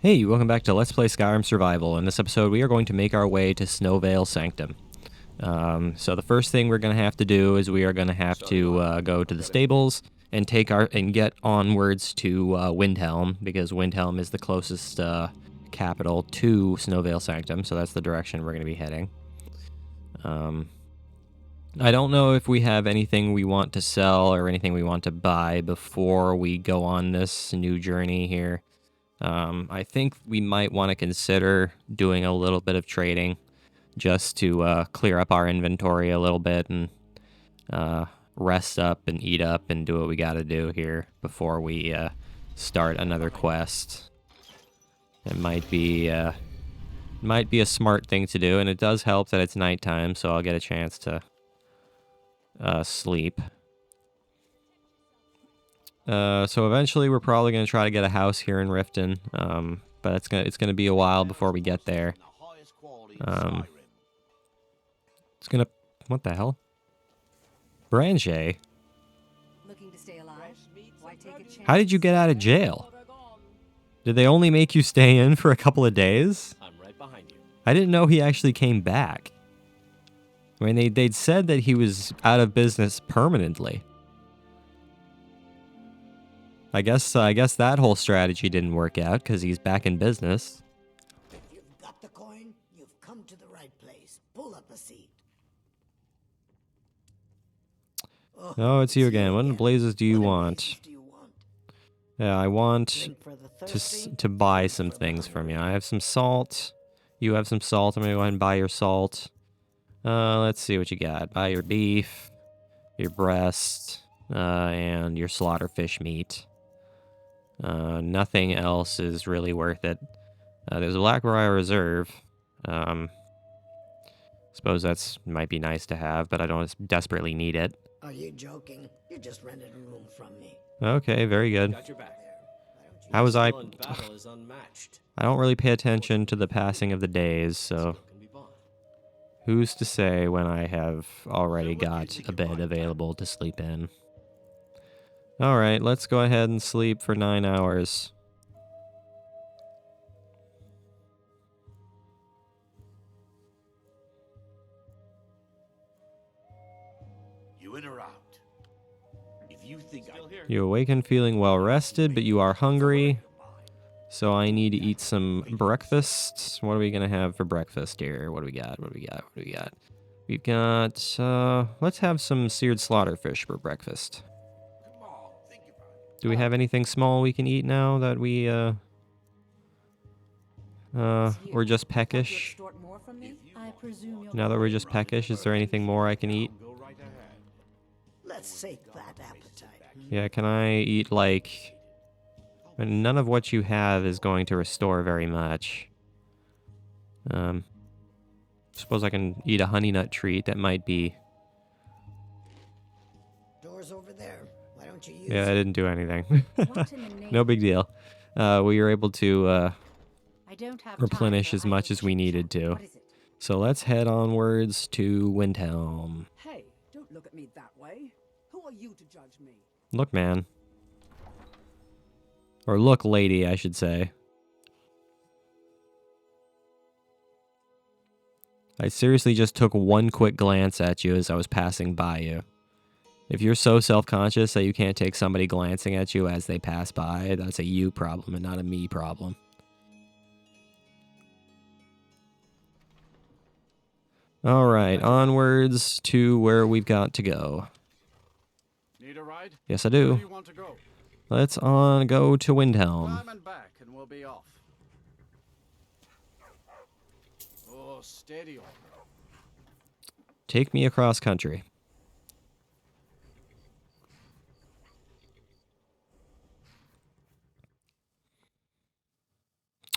Hey, welcome back to Let's Play Skyrim Survival. In this episode, we are going to make our way to Snowvale Sanctum. So the first thing we're going to have to do is we are going to have to go to the stables and get onwards to Windhelm, because Windhelm is the closest capital to Snowvale Sanctum, so that's the direction we're going to be heading. I don't know if we have anything we want to sell or anything we want to buy before we go on this new journey here. I think we might want to consider doing a little bit of trading just to clear up our inventory a little bit and rest up and eat up and do what we got to do here before we start another quest. It might be a smart thing to do, and it does help that it's nighttime, so I'll get a chance to sleep. So eventually we're probably going to try to get a house here in Riften, but it's gonna be a while before we get there. What the hell? Branche? How did you get out of jail? Did they only make you stay in for a couple of days? I'm right behind you. I didn't know he actually came back. I mean, they'd said that he was out of business permanently. I guess that whole strategy didn't work out because he's back in business. If you've got the coin, you've come to the right place. Pull up a seat. Oh, it's you again. What in blazes do you want? Yeah, I want to buy some things from you. I have some salt. You have some salt. I'm gonna go ahead and buy your salt. Let's see what you got. Buy your beef, your breast, and your slaughter fish meat. Nothing else is really worth it. There's a Blackbriar Reserve. Suppose that's might be nice to have, but I don't desperately need it. Are you joking? You just rented a room from me. Okay, very good. Got your back. How was I? Skill in battle is unmatched. I don't really pay attention to the passing of the days, so Can be bought. who's to say when I have already got a bed available to sleep in? Alright, let's go ahead and sleep for 9 hours. You in or out? If you think Still here. You awaken feeling well rested, but you are hungry. So I need to eat some breakfast. What are we gonna have for breakfast here? What do we got? We've got, let's have some seared slaughterfish for breakfast. come on, think about it. Do we have anything small we can eat now that we're just peckish? Now that we're just peckish, is there anything more I can eat? Go right ahead. Let's sate that appetite. Yeah, can I eat, like... None of what you have is going to restore very much. Suppose I can eat a honey nut treat. That might be... Door's over there. Why don't you use Yeah, I it? didn't do anything. No big deal. We were able to replenish as much as we needed to. So let's head onwards to Windhelm. Hey, don't look at me that way. Who are you to judge me? Look, man. Or look, lady, I should say. I seriously just took one quick glance at you as I was passing by you. If you're so self-conscious that you can't take somebody glancing at you as they pass by, that's a you problem and not a me problem. Alright, onwards to where we've got to go. Need a ride? Yes, I Where do do. you want to go? Let's go to Windhelm. Climb and back, and we'll be off. Oh, steady on. Take me across country.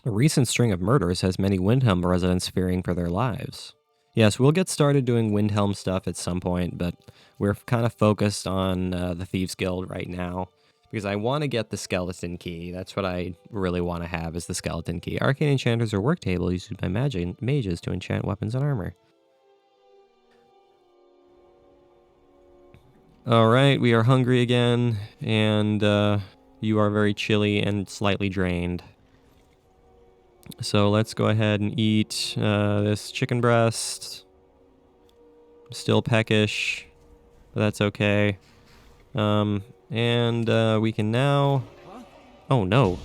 A recent string of murders has many Windhelm residents fearing for their lives. Yes, we'll get started doing Windhelm stuff at some point, but we're kind of focused on the Thieves Guild right now. Because I want to get the skeleton key. That's what I really want to have, is the skeleton key. Arcane enchanters are work table used by mages to enchant weapons and armor. Alright, we are hungry again, and you are very chilly and slightly drained. So let's go ahead and eat this chicken breast. Still peckish, but that's okay. And we can now... Oh, no.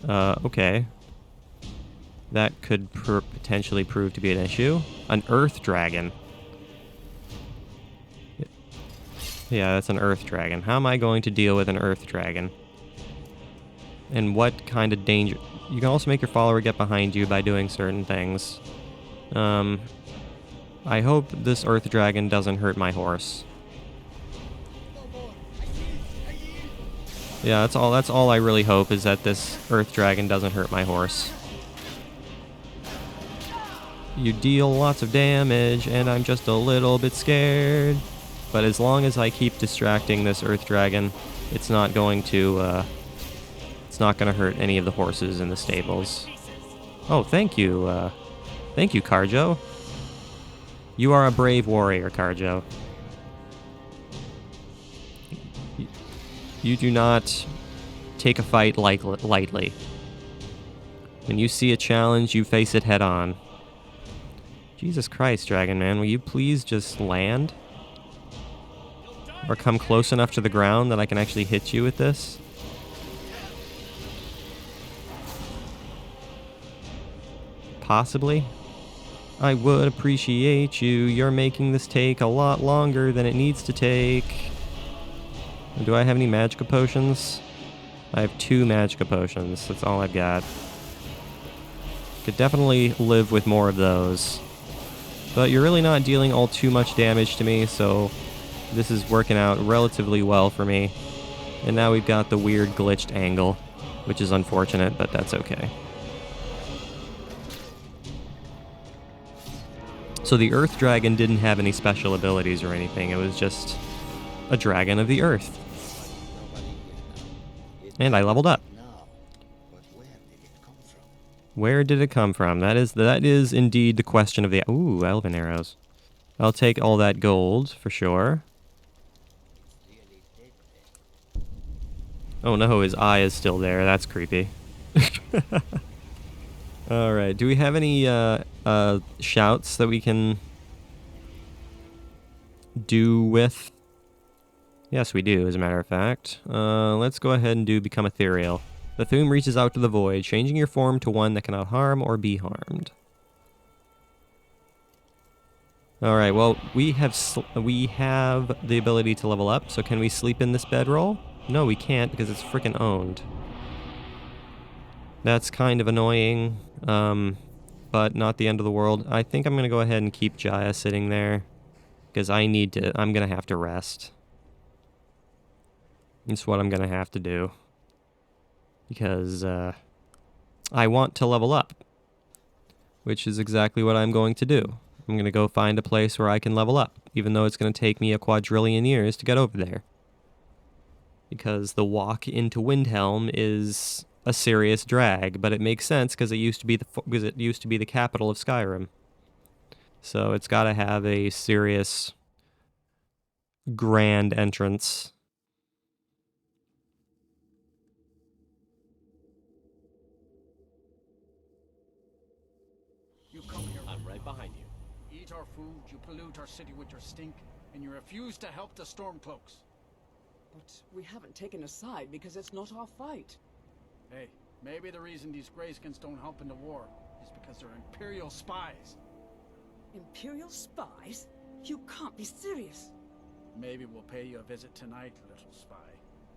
Okay. That could potentially prove to be an issue. An earth dragon. Yeah, that's an earth dragon. How am I going to deal with an earth dragon? And what kind of danger... You can also make your follower get behind you by doing certain things. I hope this earth dragon doesn't hurt my horse. Yeah, that's all I really hope, is that this earth dragon doesn't hurt my horse. You deal lots of damage, and I'm just a little bit scared. But as long as I keep distracting this earth dragon, it's not going to hurt any of the horses in the stables. Oh, thank you. Thank you, Carjo. You are a brave warrior, Carjo. You do not take a fight lightly. When you see a challenge, you face it head on. Jesus Christ, Dragon Man, will you please just land? Or come close enough to the ground that I can actually hit you with this? Possibly? I would appreciate you. You're making this take a lot longer than it needs to take. Do I have any Magicka potions? I have 2 Magicka potions. That's all I've got. Could definitely live with more of those. But you're really not dealing all too much damage to me, so this is working out relatively well for me. And now we've got the weird glitched angle, which is unfortunate, but that's okay. So the Earth Dragon didn't have any special abilities or anything. It was just a dragon of the Earth. And I leveled up. Where did it come from? That is indeed the question of the... Ooh, elven arrows. I'll take all that gold, for sure. Oh no, his eye is still there. That's creepy. Alright, do we have any shouts that we can do with? Yes, we do, as a matter of fact. Let's go ahead and do Become Ethereal. The Thume reaches out to the void, changing your form to one that cannot harm or be harmed. Alright, well, we have the ability to level up, so can we sleep in this bedroll? No, we can't, because it's frickin' owned. That's kind of annoying, but not the end of the world. I think I'm going to go ahead and keep Jaya sitting there, because I'm going to have to rest. It's what I'm going to have to do. Because I want to level up, which is exactly what I'm going to do. I'm going to go find a place where I can level up, even though it's going to take me a quadrillion years to get over there. Because the walk into Windhelm is a serious drag, but it makes sense because it used to be the capital of Skyrim. So it's got to have a serious grand entrance. You come here. I'm right behind you. Eat our food, you pollute our city with your stink, and you refuse to help the Stormcloaks. But we haven't taken a side because it's not our fight. Hey, maybe the reason these Greyskins don't help in the war is because they're Imperial spies. Imperial spies? You can't be serious. Maybe we'll pay you a visit tonight, little spy.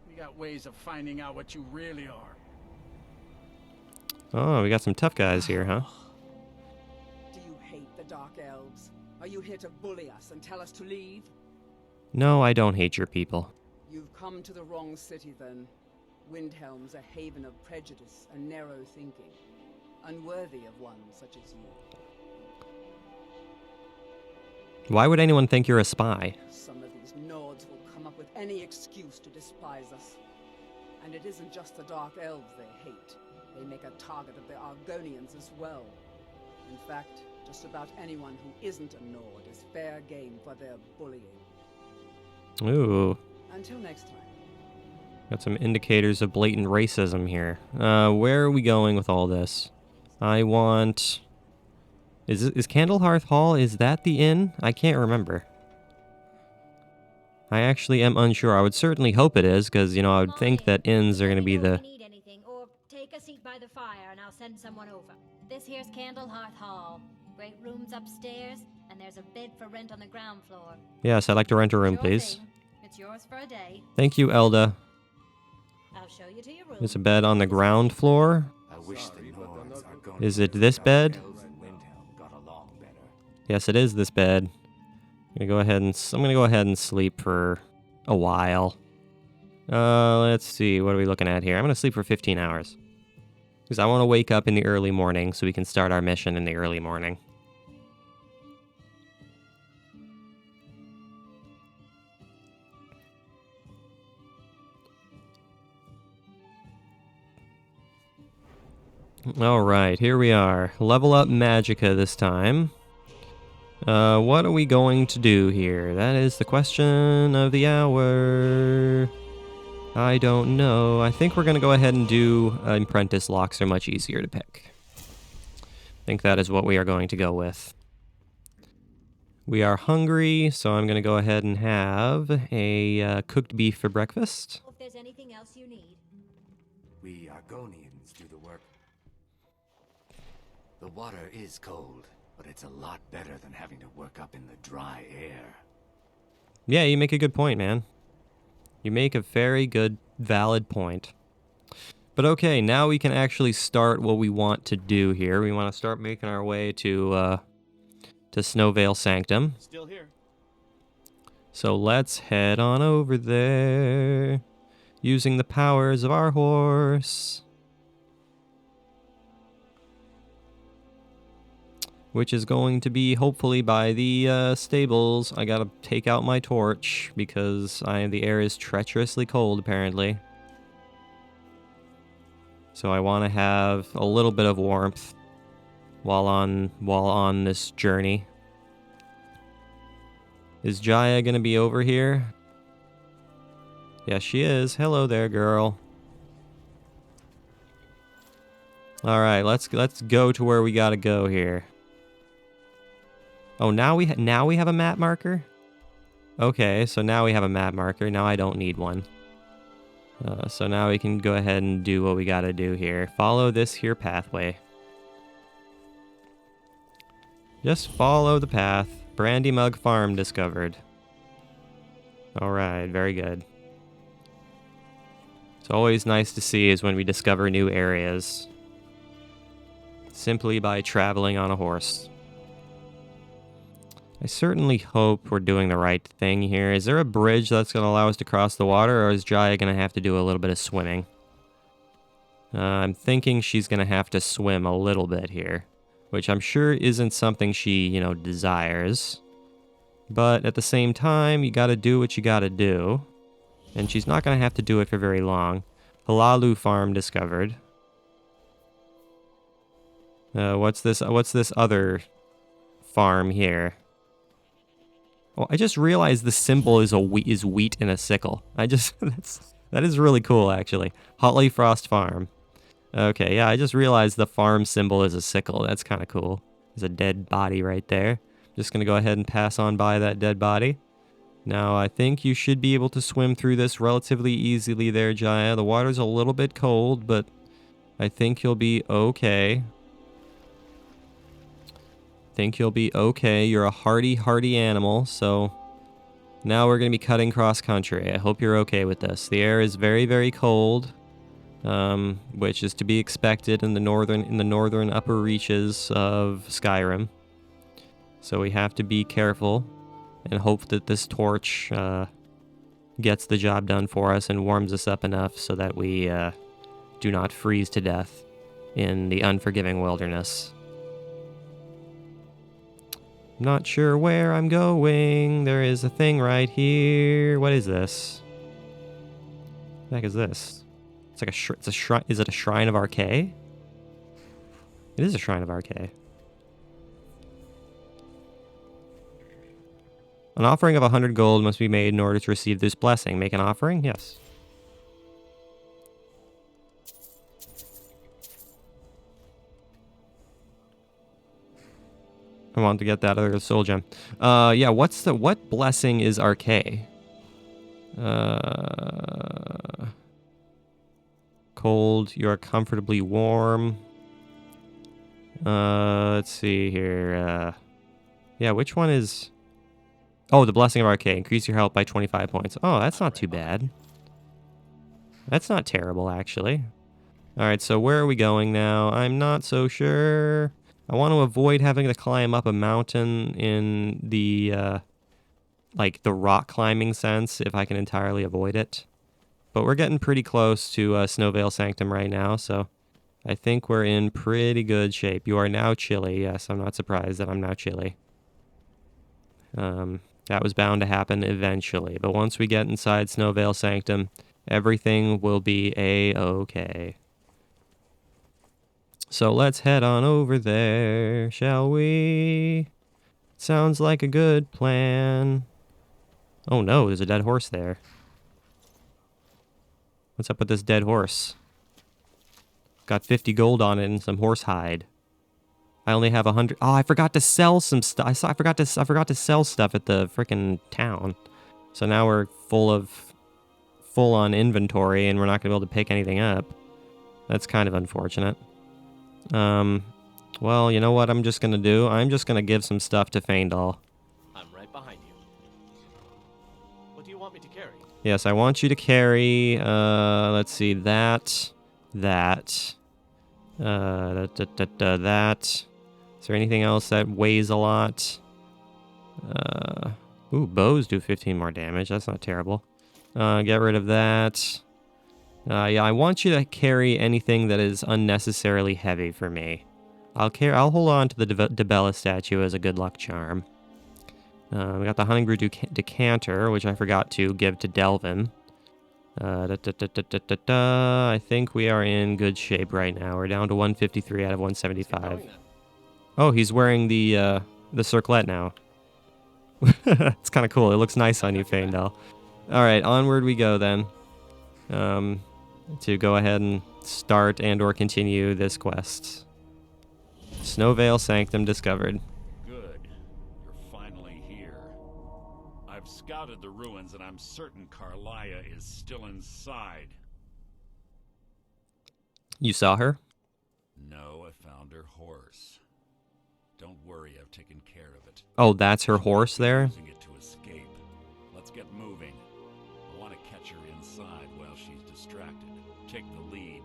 We got ways of finding out what you really are. Oh, we got some tough guys here, huh? Do you hate the Dark Elves? Are you here to bully us and tell us to leave? No, I don't hate your people. You've come to the wrong city, then. Windhelm's a haven of prejudice and narrow thinking, unworthy of one such as you. Why would anyone think you're a spy? Some of these Nords will come up with any excuse to despise us. And it isn't just the Dark Elves they hate. They make a target of the Argonians as well. In fact, just about anyone who isn't a Nord is fair game for their bullying. Ooh. Until next time. Got some indicators of blatant racism here. Where are we going with all this? I want... Is Candlehearth Hall, is that the inn? I can't remember. I actually am unsure. I would certainly hope it is, because, you know, I would think that inns are going to be the... Need anything, or take a seat by the fire and I'll send someone over. This here's Candlehearth Hall. Great rooms upstairs, and there's a bed for rent on the ground floor. Yes, I'd like to rent a room, Sure please. thing. It's yours for a day. Thank you, Elda. I'll show you to your room. There's a bed on the ground floor. I wish the Norns are going Is it this bed? Elves and Windhelm got along better. Yes, it is this bed. I'm gonna go ahead and sleep for a while. Let's see. What are we looking at here? I'm gonna sleep for 15 hours. Because I want to wake up in the early morning so we can start our mission in the early morning. Alright, here we are. Level up Magicka this time. What are we going to do here? That is the question of the hour. I don't know. I think we're going to go ahead and do Apprentice locks are much easier to pick. I think that is what we are going to go with. We are hungry, so I'm going to go ahead and have a cooked beef for breakfast. If there's anything else you need. We Argonians do the work. The water is cold, but it's a lot better than having to work up in the dry air. Yeah, you make a good point, man. You make a very good, valid point. But okay, now we can actually start what we want to do here. We want to start making our way to Snowvale Sanctum. Still here. So let's head on over there, using the powers of our horse. Which is going to be hopefully by the stables. I gotta take out my torch because the air is treacherously cold apparently. So I want to have a little bit of warmth while on this journey. Is Jaya gonna be over here? Yes, she is. Hello there, girl. All right, let's go to where we gotta go here. Oh, now we have a map marker? Okay, so now we have a map marker. Now I don't need one. So now we can go ahead and do what we gotta do here. Follow this here pathway. Just follow the path. Brandy Mug Farm discovered. Alright, very good. It's always nice to see is when we discover new areas. Simply by traveling on a horse. I certainly hope we're doing the right thing here. Is there a bridge that's going to allow us to cross the water, or is Jaya going to have to do a little bit of swimming? I'm thinking she's going to have to swim a little bit here, which I'm sure isn't something she, you know, desires. But at the same time, you got to do what you got to do, and she's not going to have to do it for very long. Halalu Farm discovered. What's this other farm here? Oh, I just realized the symbol is wheat in a sickle. That is really cool, actually. Holly Frost Farm. Okay, yeah, I just realized the farm symbol is a sickle. That's kind of cool. There's a dead body right there. Just gonna go ahead and pass on by that dead body. Now, I think you should be able to swim through this relatively easily there, Jaya. The water's a little bit cold, but I think you'll be okay. You'll be okay. You're a hardy animal, so now we're going to be cutting cross country. I hope you're okay with this. The air is very, very cold, which is to be expected in the northern upper reaches of Skyrim. So we have to be careful and hope that this torch gets the job done for us and warms us up enough so that we do not freeze to death in the unforgiving wilderness. Not sure where I'm going. There is a thing right here. What is this? What the heck is this? It's like it's a shrine. Is it a shrine of Archay? It is a shrine of Archay. An offering of 100 gold must be made in order to receive this blessing. Make an offering? Yes. I want to get that other soul gem. Yeah, what blessing is Arcade? Cold, you are comfortably warm. Let's see here. Yeah, which one is... Oh, the Blessing of Arcade. Increase your health by 25 points. Oh, that's not too bad. That's not terrible, actually. Alright, so where are we going now? I'm not so sure. I want to avoid having to climb up a mountain in the, like, the rock climbing sense, if I can entirely avoid it. But we're getting pretty close to Snowvale Sanctum right now, so I think we're in pretty good shape. You are now chilly. Yes, I'm not surprised that I'm now chilly. That was bound to happen eventually, but once we get inside Snowvale Sanctum, everything will be a-okay. So let's head on over there, shall we? Sounds like a good plan. Oh no, there's a dead horse there. What's up with this dead horse? Got 50 gold on it and some horse hide. I only have 100. Oh, I forgot to sell some stuff. I forgot to sell stuff at the frickin' town. So now we're full on inventory and we're not gonna be able to pick anything up. That's kind of unfortunate. Well, you know what I'm just gonna do? I'm just gonna give some stuff to Faendal. I'm right behind you. What do you want me to carry? Yes, I want you to carry, let's see, that. That. Is there anything else that weighs a lot? Ooh, bows do 15 more damage. That's not terrible. Get rid of that. Yeah, I want you to carry anything that is unnecessarily heavy for me. I'll hold on to the Debella statue as a good luck charm. We got the Honey Brew decanter, which I forgot to give to Delvin. I think we are in good shape right now. We're down to 153 out of 175. Oh, he's wearing the circlet now. It's kind of cool. It looks nice on you, Faendal. All right, onward we go then. To go ahead and start and or continue this quest. Snowvale Sanctum discovered. Good. You're finally here. I've scouted the ruins and I'm certain Carlia is still inside. You saw her? No, I found her horse. Don't worry, I've taken care of it. Oh, that's her horse there? Using it to escape. Let's get moving. I want to catch her inside while she's distracted. Take the lead.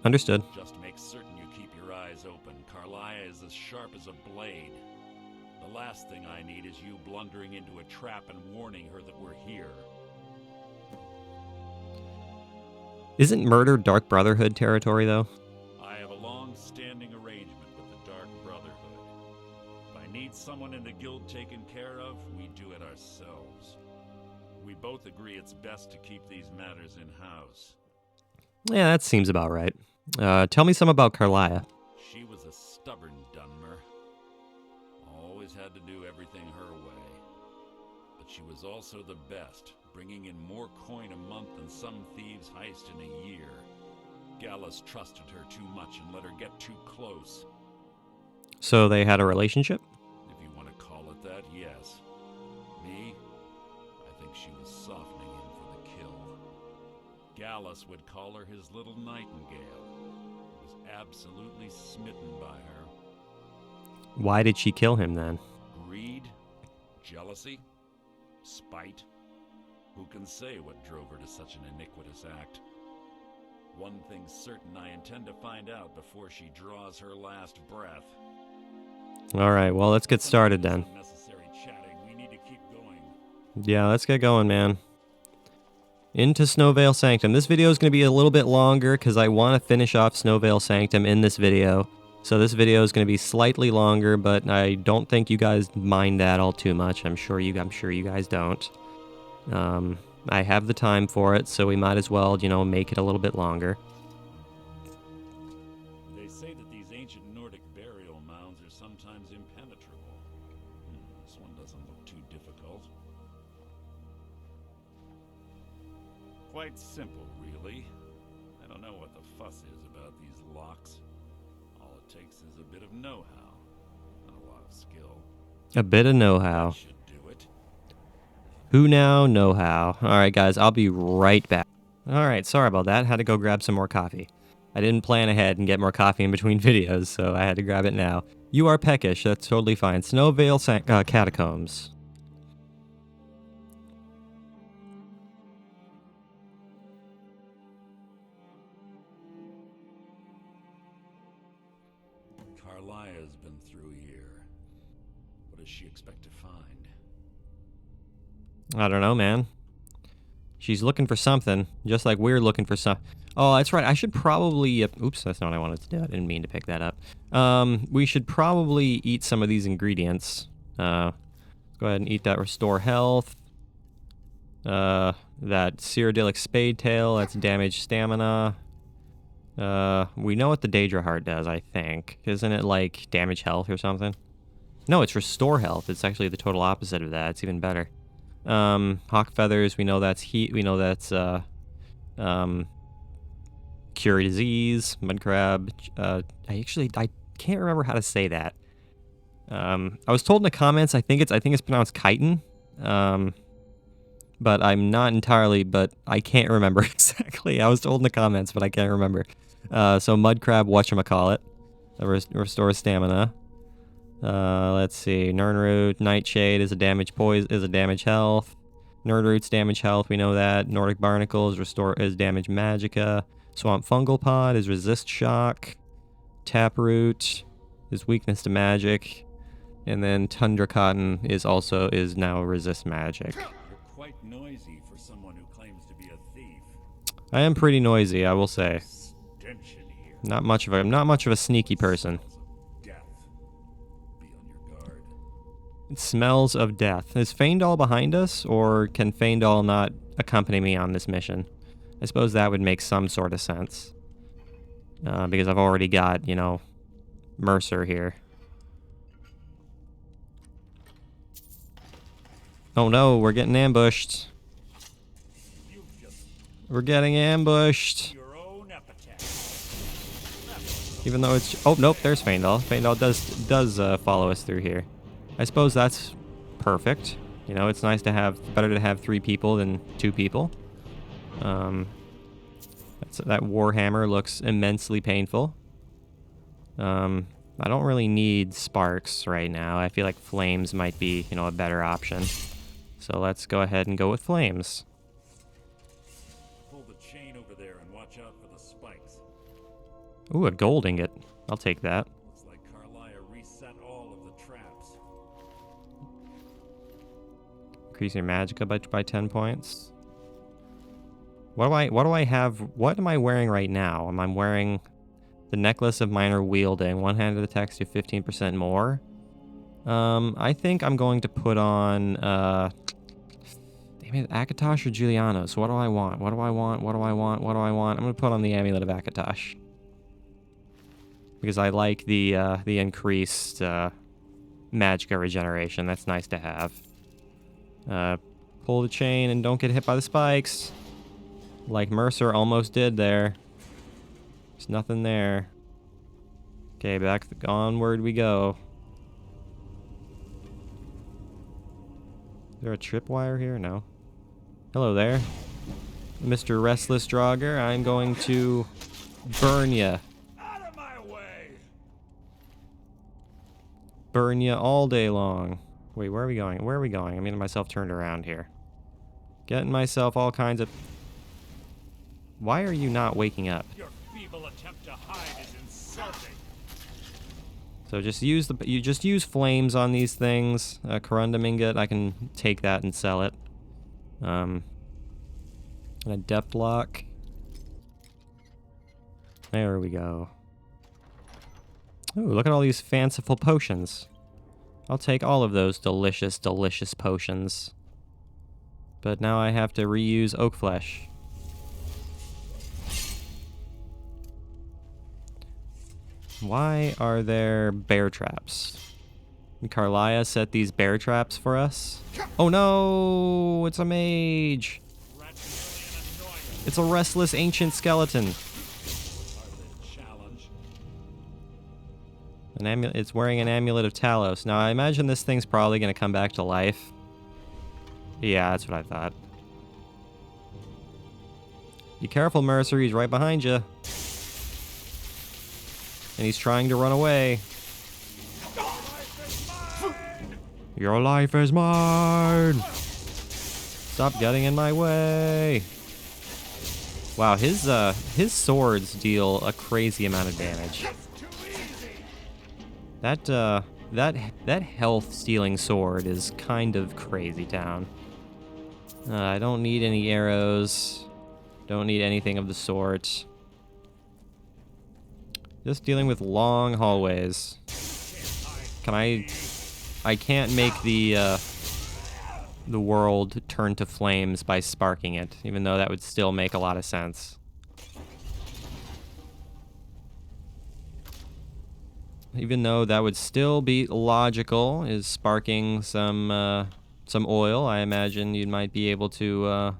Understood. Just make certain you keep your eyes open. Carlia is as sharp as a blade. The last thing I need is you blundering into a trap and warning her that we're here. Isn't murder Dark Brotherhood territory, though? I have a long-standing arrangement with the Dark Brotherhood. If I need someone in the guild taken care of, we do it ourselves. We both agree it's best to keep these matters in-house. Yeah, that seems about right. Tell me some about Carlia. She was a stubborn Dunmer. Always had to do everything her way. But she was also the best, bringing in more coin a month than some thieves heist in a year. Gallus trusted her too much and let her get too close. So they had a relationship? If you want to call it that, yes. Me? I think she was softening him for the kill. Gallus would call her his little nightingale. He was absolutely smitten by her. Why did she kill him then? Greed? Jealousy? Spite? Who can say what drove her to such an iniquitous act? One thing's certain, I intend to find out before she draws her last breath. All right, well, let's get started then. Unnecessary chatting. We need to keep going. Yeah, let's get going, man. Into Snowvale Sanctum. This video is going to be a little bit longer because I want to finish off Snowvale Sanctum in this video. So this video is going to be slightly longer, but I don't think you guys mind that all too much. I'm sure you guys don't. I have the time for it, so we might as well, you know, make it a little bit longer. They say that these ancient Nordic burial mounds are sometimes impenetrable. This one doesn't look too difficult. Quite simple, really. I don't know what the fuss is about these locks. All it takes is a bit of know-how. lot of skill. A bit of know-how. Should do it. Who now, know how. All right, guys, I'll be right back. All right, sorry about that. Had to go grab some more coffee. I didn't plan ahead and get more coffee in between videos, so I had to grab it now. You are peckish. That's totally fine. Snowvale Catacombs. Carlia's been through here. What does she expect to find? I don't know, man. She's looking for something, just like we're looking for some. Oh, that's right. I should probably... oops, that's not what I wanted to do. I didn't mean to pick that up. We should probably eat some of these ingredients. Let's go ahead and eat that Restore Health. That Cyrodiilic Spade Tail, that's Damage Stamina. We know what the Daedra Heart does, I think. Isn't it like Damage Health or something? No, it's Restore Health. It's actually the total opposite of that. It's even better. Hawk Feathers, we know that's heat. We know that's Cure Disease. Mud Crab. I can't remember how to say that. I was told in the comments. I think it's pronounced chitin. But I'm not entirely. But I can't remember exactly. I was told in the comments, but I can't remember. So Mud Crab, whatchamacallit, restores stamina. Let's see. Nirnroot, Nightshade is a damage health. Nerdroot's damage health, we know that. Nordic Barnacles is damage magicka. Swamp Fungal Pod is resist shock. Taproot is weakness to magic. And then Tundra Cotton is now resist magic. You're quite noisy for someone who claims to be a thief. I am pretty noisy, I will say. Stench in here. Not much of a sneaky person. Death. Be on your guard. It smells of death. Is Faendal behind us, or can Faendal not accompany me on this mission? I suppose that would make some sort of sense. Because I've already got, Mercer here. Oh no, we're getting ambushed. We're getting ambushed. Your own epitaph. Even though it's... Oh, nope, there's Faendal. Faendal does follow us through here. I suppose that's perfect. It's nice to have... Better to have 3 people than 2 people. That Warhammer looks immensely painful. I don't really need sparks right now. I feel like flames might be, a better option. So let's go ahead and go with flames. Pull the chain over there and watch out for the spikes. Ooh, a gold ingot. I'll take that. Looks like Carlia reset all of the traps. Increase your magicka by 10 points. What do I have? What am I wearing right now? I'm wearing the Necklace of Minor Wielding. One-handed attacks do 15% more. I think I'm going to put on, damn it, Akatosh or Julianos. What do I want? I'm going to put on the Amulet of Akatosh. Because I like the increased, magicka regeneration. That's nice to have. Pull the chain and don't get hit by the spikes. Like Mercer almost did there. There's nothing there. Okay, onward we go. Is there a tripwire here? No. Hello there, Mr. Restless Draugr. I'm going to burn ya. Out of my way! Burn ya all day long. Wait, where are we going? Where are we going? I'm getting myself turned around here. Getting myself all kinds of... Why are you not waking up? Your feeble attempt to hide is insulting. So just use flames on these things. Corundum ingot, I can take that and sell it. And a depth lock. There we go. Ooh, look at all these fanciful potions. I'll take all of those delicious, delicious potions. But now I have to reuse oak flesh. Why are there bear traps? Can Carlia set these bear traps for us? Oh no! It's a mage! It's a restless ancient skeleton. An amulet. It's wearing an amulet of Talos. Now I imagine this thing's probably gonna come back to life. Yeah, that's what I thought. Be careful, Mercer. He's right behind you. And he's trying to run away. Your life is mine! Stop getting in my way! Wow, his swords deal a crazy amount of damage. That health stealing sword is kind of crazy town. I don't need any arrows. Don't need anything of the sort. Just dealing with long hallways. I can't make the world turn to flames by sparking it, even though that would still make a lot of sense. Even though that would still be logical, is sparking some oil. I imagine you might be able to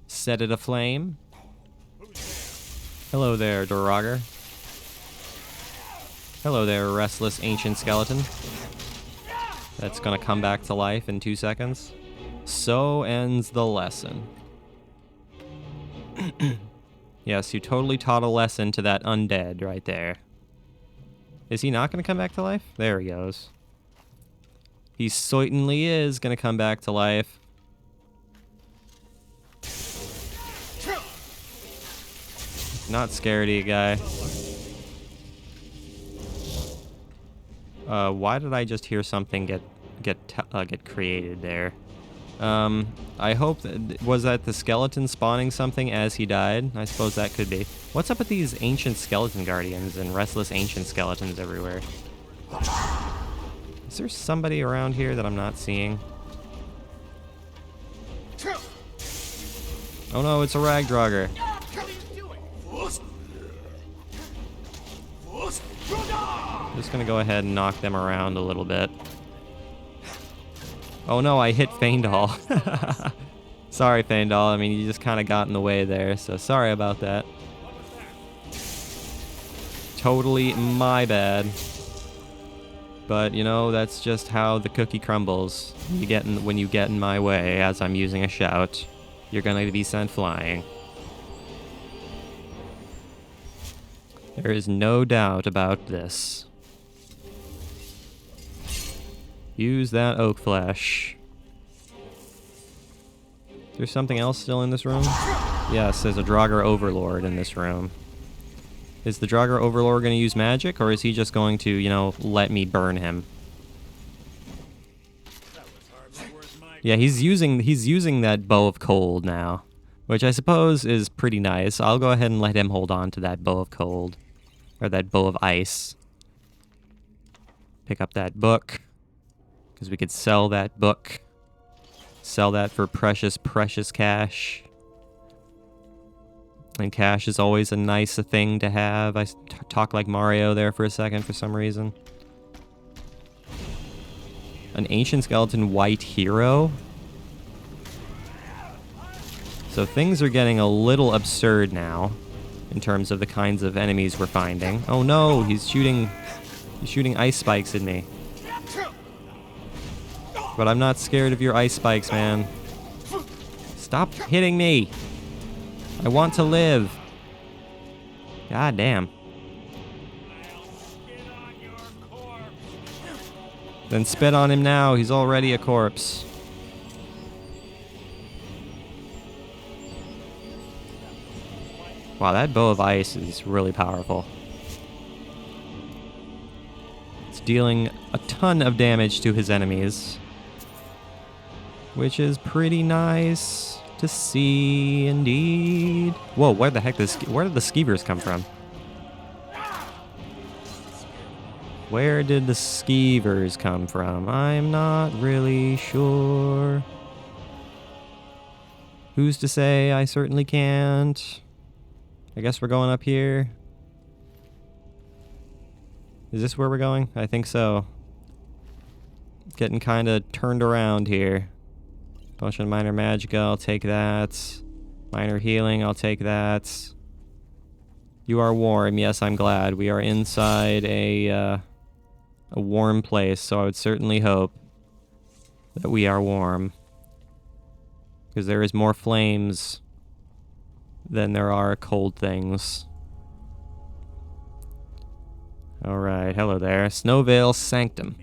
set it aflame. Hello there, Duragar. Hello there, restless ancient skeleton. That's gonna come back to life in 2 seconds. So ends the lesson. Yes, you totally taught a lesson to that undead right there. Is he not gonna come back to life? There he goes. He certainly is gonna come back to life. Not scared of you, guy. Why did I just hear something get created there? I hope was that the skeleton spawning something as he died? I suppose that could be. What's up with these ancient skeleton guardians and restless ancient skeletons everywhere? Is there somebody around here that I'm not seeing? Oh no, it's a Ragdragger. Just gonna go ahead and knock them around a little bit. Oh no, I hit Faendal. Sorry, Faendal. I mean, you just kind of got in the way there, so sorry about that. Totally my bad. But, you know, that's just how the cookie crumbles. When you get in my way as I'm using a shout, you're gonna be sent flying. There is no doubt about this. Use that oak flesh. Is there something else still in this room? Yes, there's a Draugr Overlord in this room. Is the Draugr Overlord going to use magic, or is he just going to, you know, let me burn him? Yeah, he's using that bow of cold now, which I suppose is pretty nice. I'll go ahead and let him hold on to that bow of cold, or that bow of ice. Pick up that book. Because we could sell that book. Sell that for precious, precious cash. And cash is always a nice thing to have. I talk like Mario there for a second for some reason. An ancient skeleton white hero? So things are getting a little absurd now in terms of the kinds of enemies we're finding. Oh no, he's shooting ice spikes at me. But I'm not scared of your ice spikes, man. Stop hitting me! I want to live. God damn. Then spit on him now. He's already a corpse. Wow, that bow of ice is really powerful. It's dealing a ton of damage to his enemies, which is pretty nice to see indeed. Whoa, where the heck where did the skeevers come from? Where did the skeevers come from? I'm not really sure. Who's to say? I certainly can't. I guess we're going up here. Is this where we're going? I think so. Getting kind of turned around here. Potion of minor magicka, I'll take that. Minor healing, I'll take that. You are warm, yes, I'm glad. We are inside a a warm place, so I would certainly hope that we are warm. Because there is more flames than there are cold things. Alright, hello there. Snowvale Sanctum.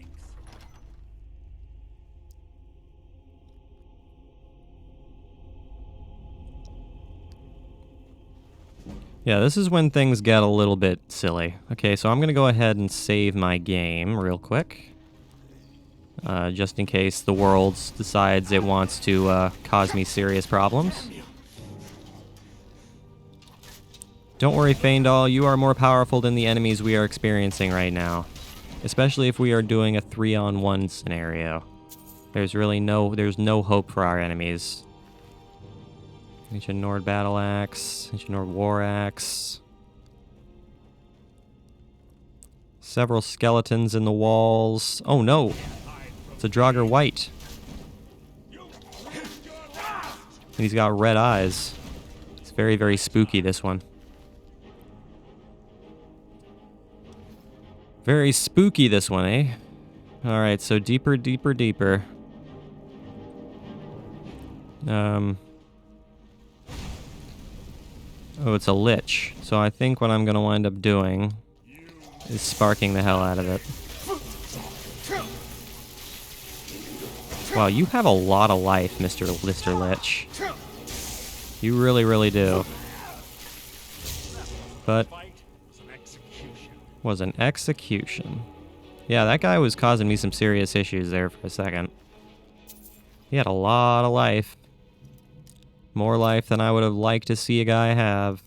Yeah, this is when things get a little bit silly. Okay, so I'm gonna go ahead and save my game real quick. Just in case the world decides it wants to cause me serious problems. Don't worry, Feindal, you are more powerful than the enemies we are experiencing right now. Especially if we are doing a 3-on-1 scenario. There's no hope for our enemies. Ancient Nord Battle Axe, Ancient Nord War Axe. Several skeletons in the walls. Oh no! It's a Draugr White. And he's got red eyes. It's very, very spooky, this one. Very spooky, this one, eh? Alright, so deeper, deeper, deeper. Oh, it's a lich. So I think what I'm going to wind up doing is sparking the hell out of it. Wow, you have a lot of life, Mr. Lich. You really, really do. But was an execution. Yeah, that guy was causing me some serious issues there for a second. He had a lot of life. More life than I would have liked to see a guy have.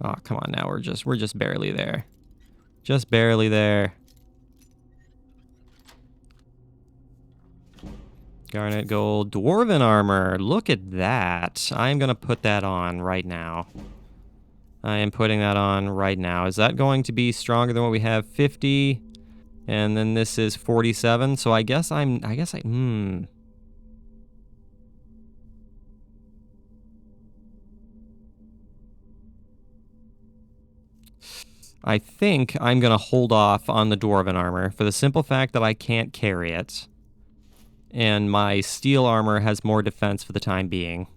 Oh, come on now, we're just barely there. Just barely there. Garnet gold, dwarven armor. Look at that. I'm gonna put that on right now. I am putting that on right now. Is that going to be stronger than what we have? 50, and then this is 47. So I guess I I think I'm going to hold off on the Dwarven armor for the simple fact that I can't carry it. And my steel armor has more defense for the time being.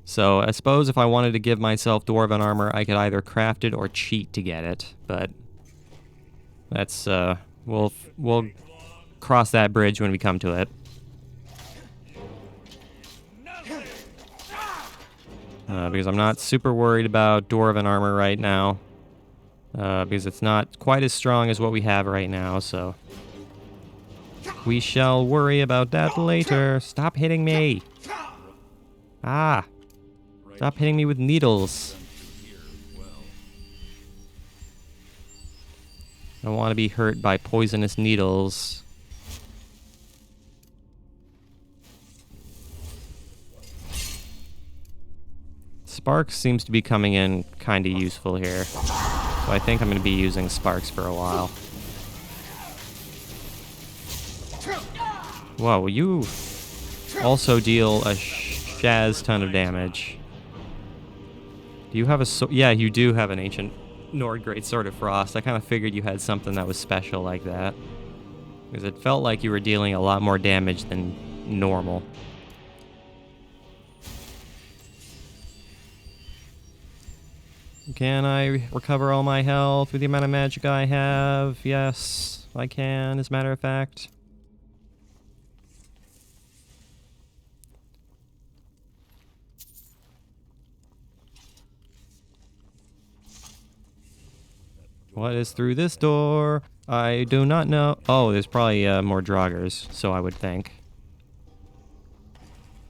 So I suppose if I wanted to give myself Dwarven armor, I could either craft it or cheat to get it. But that's, we'll cross that bridge when we come to it. Because I'm not super worried about Dwarven armor right now. Because it's not quite as strong as what we have right now, so we shall worry about that later. Stop hitting me! Ah! Stop hitting me with needles. I don't want to be hurt by poisonous needles. Sparks seems to be coming in kind of useful here. So I think I'm going to be using sparks for a while. Whoa, you also deal a shaz ton of damage. Do you have a yeah, you do have an ancient Nord Great Sword of Frost. I kind of figured you had something that was special like that. Because it felt like you were dealing a lot more damage than normal. Can I recover all my health with the amount of magic I have? Yes, I can, as a matter of fact. What is through this door? I do not know. Oh, there's probably more Draugrs, so I would think.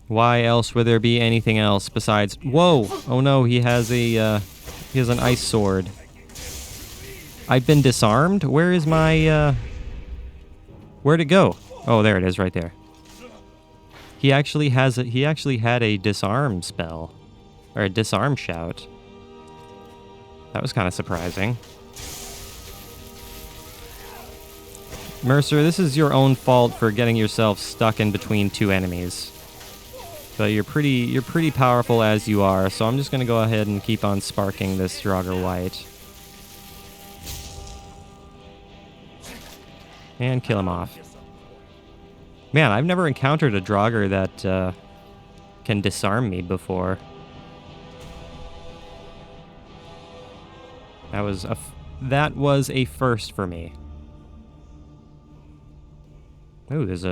Why else would there be anything else besides... Whoa! Oh no, he has an ice sword. I've been disarmed? Where is my, where'd it go? Oh, there it is, right there. He actually had a disarm spell. Or a disarm shout. That was kind of surprising. Mercer, this is your own fault for getting yourself stuck in between two enemies. But you're pretty powerful as you are, so I'm just gonna go ahead and keep on sparking this Draugr White. And kill him off. Man, I've never encountered a Draugr that can disarm me before. That was a first for me. Ooh, there's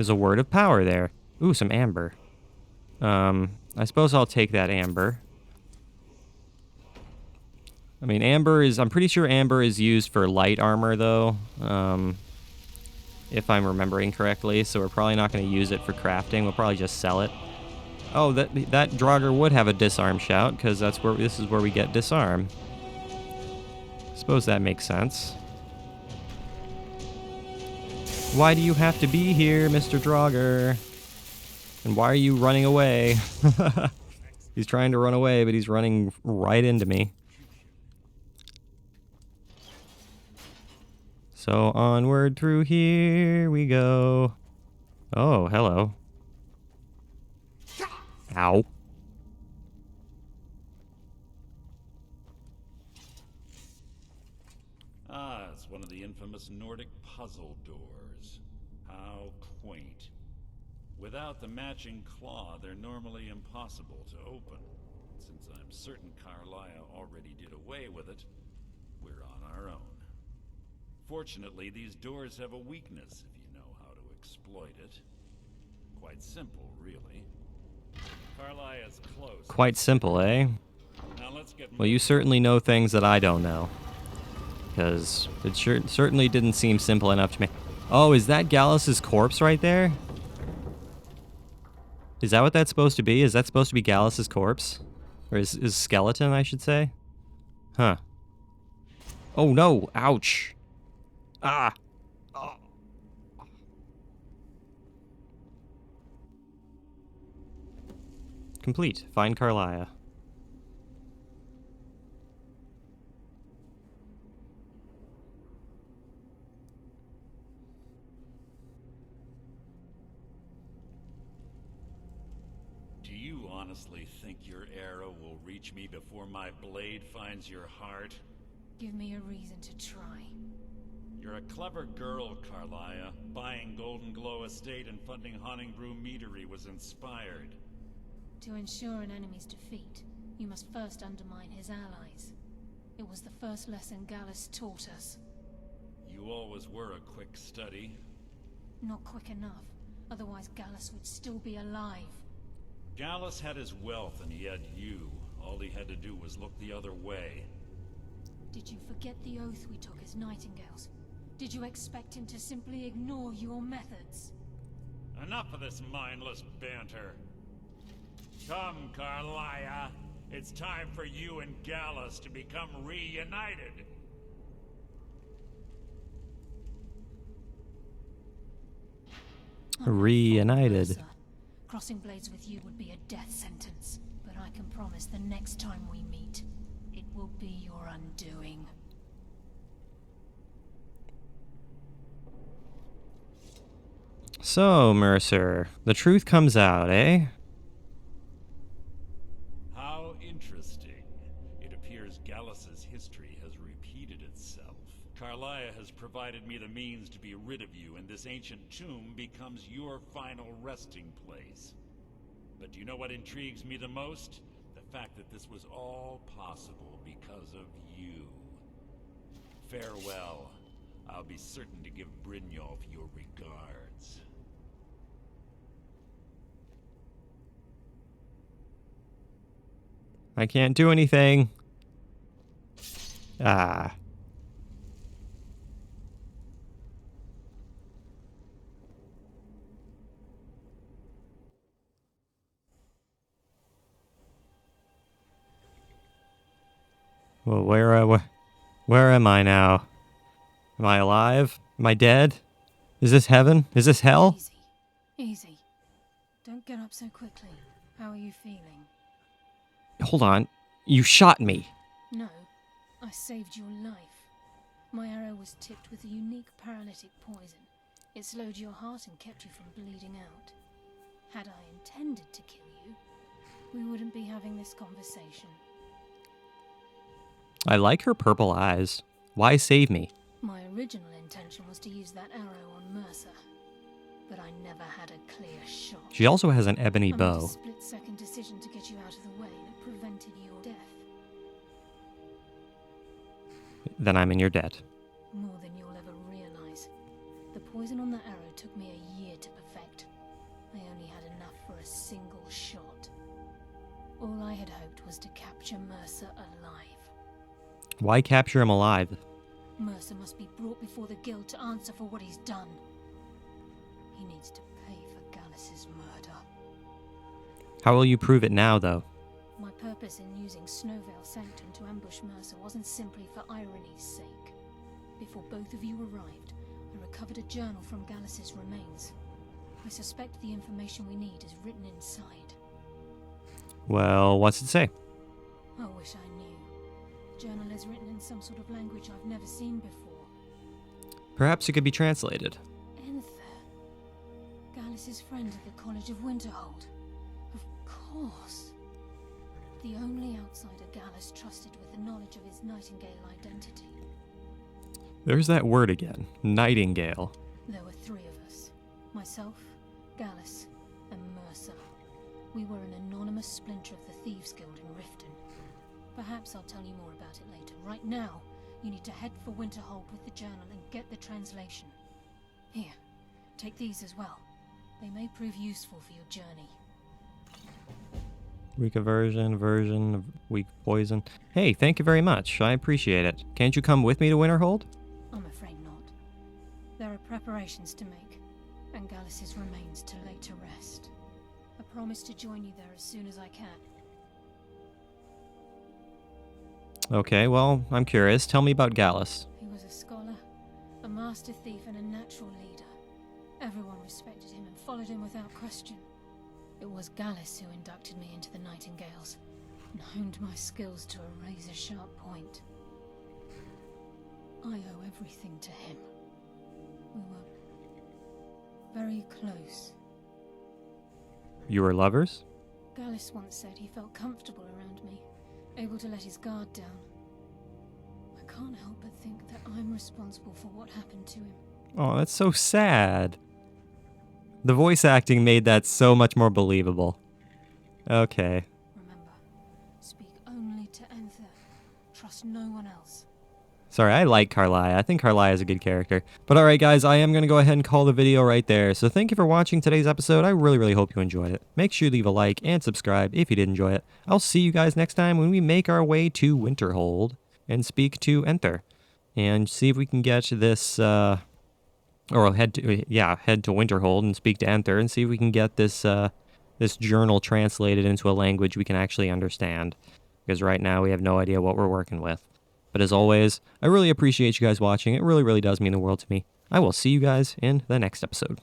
a word of power there. Ooh, some amber. I suppose I'll take that amber. I mean, I'm pretty sure amber is used for light armor, though, if I'm remembering correctly, so we're probably not going to use it for crafting. We'll probably just sell it. Oh, that Draugr would have a disarm shout, because this is where we get disarm. Suppose that makes sense. Why do you have to be here, Mr. Draugr? And why are you running away? He's trying to run away, but he's running right into me. So onward through here we go. Oh, hello. Ow. Ah, it's one of the infamous Nordic puzzle doors. How quaint. Without the matching claw, they're normally impossible to open. Since I'm certain Carlia already did away with it, we're on our own. Fortunately, these doors have a weakness if you know how to exploit it. Quite simple, really. Carlia's close. Quite simple, eh? Now let's get Well, you certainly know things that I don't know. Because it certainly didn't seem simple enough to me. Oh, is that Gallus's corpse right there? Is that what that's supposed to be? Is that supposed to be Gallus's corpse? Or his skeleton, I should say? Huh. Oh no! Ouch! Ah! Oh. Complete. Find Carlia. Do you honestly think your arrow will reach me before my blade finds your heart? Give me a reason to try. You're a clever girl, Carlia. Buying Golden Glow Estate and funding Honningbrew Meadery was inspired. To ensure an enemy's defeat, you must first undermine his allies. It was the first lesson Gallus taught us. You always were a quick study. Not quick enough, otherwise Gallus would still be alive. Gallus had his wealth and he had you. All he had to do was look the other way. Did you forget the oath we took as Nightingales? Did you expect him to simply ignore your methods? Enough of this mindless banter. Come, Carlia. It's time for you and Gallus to become reunited. Reunited. Sir. Crossing blades with you would be a death sentence, but I can promise the next time we meet, it will be your undoing. So, Mercer, the truth comes out, eh? How interesting. It appears Gallus's history has repeated itself. Carlia has provided me the means to be rid of you, and this ancient tomb becomes your final resting place. But do you know what intrigues me the most? The fact that this was all possible because of you. Farewell. I'll be certain to give Brynjolf your regards. I can't do anything. Ah. Well, where am I now? Am I alive? Am I dead? Is this heaven? Is this hell? Easy. Easy. Don't get up so quickly. How are you feeling? Hold on. You shot me. No, I saved your life. My arrow was tipped with a unique paralytic poison. It slowed your heart and kept you from bleeding out. Had I intended to kill you, we wouldn't be having this conversation. I like her purple eyes. Why save me? My original intention was to use that arrow on Mercer, but I never had a clear shot. She also has an ebony I made bow. a split-second decision to get you out of the way that prevented your death. Then I'm in your debt. More than you'll ever realize. The poison on that arrow took me a year to perfect. I only had enough for a single shot. All I had hoped was to capture Mercer alive. Why capture him alive? Mercer must be brought before the guild to answer for what he's done. He needs to pay for Gallus's murder. How will you prove it now, though? My purpose in using Snowvale Sanctum to ambush Mercer wasn't simply for irony's sake. Before both of you arrived, I recovered a journal from Gallus's remains. I suspect the information we need is written inside. Well, what's it say? I wish I knew. The journal is written in some sort of language I've never seen before. Perhaps it could be translated. Enther. Gallus's friend at the College of Winterhold. Of course. The only outsider Gallus trusted with the knowledge of his Nightingale identity. There's that word again. Nightingale. There were three of us. Myself, Gallus, and Mercer. We were an anonymous splinter of the Thieves Guild in Riften. Perhaps I'll tell you more about it later. Right now, you need to head for Winterhold with the journal and get the translation. Here, take these as well. They may prove useful for your journey. Weak aversion, weak poison. Hey, thank you very much. I appreciate it. Can't you come with me to Winterhold? I'm afraid not. There are preparations to make, and Gallus's remains to lay to rest. I promise to join you there as soon as I can. Okay, well, I'm curious. Tell me about Gallus. He was a scholar, a master thief, and a natural leader. Everyone respected him and followed him without question. It was Gallus who inducted me into the Nightingales and honed my skills to a razor-sharp point. I owe everything to him. We were very close. You were lovers? Gallus once said he felt comfortable around me, able to let his guard down. I can't help but think that I'm responsible for what happened to him. Oh, that's so sad. The voice acting made that so much more believable. Okay. Remember, speak only to Enther. Trust no one else. Sorry, I like Carly. I think Carly is a good character. But alright guys, I am going to go ahead and call the video right there. So thank you for watching today's episode. I really hope you enjoyed it. Make sure you leave a like and subscribe if you did enjoy it. I'll see you guys next time when we make our way to Winterhold and speak to Enther. And see if we can get this, or head to Winterhold and speak to Enther and see if we can get this, this journal translated into a language we can actually understand. Because right now we have no idea what we're working with. But as always, I really appreciate you guys watching. It really does mean the world to me. I will see you guys in the next episode.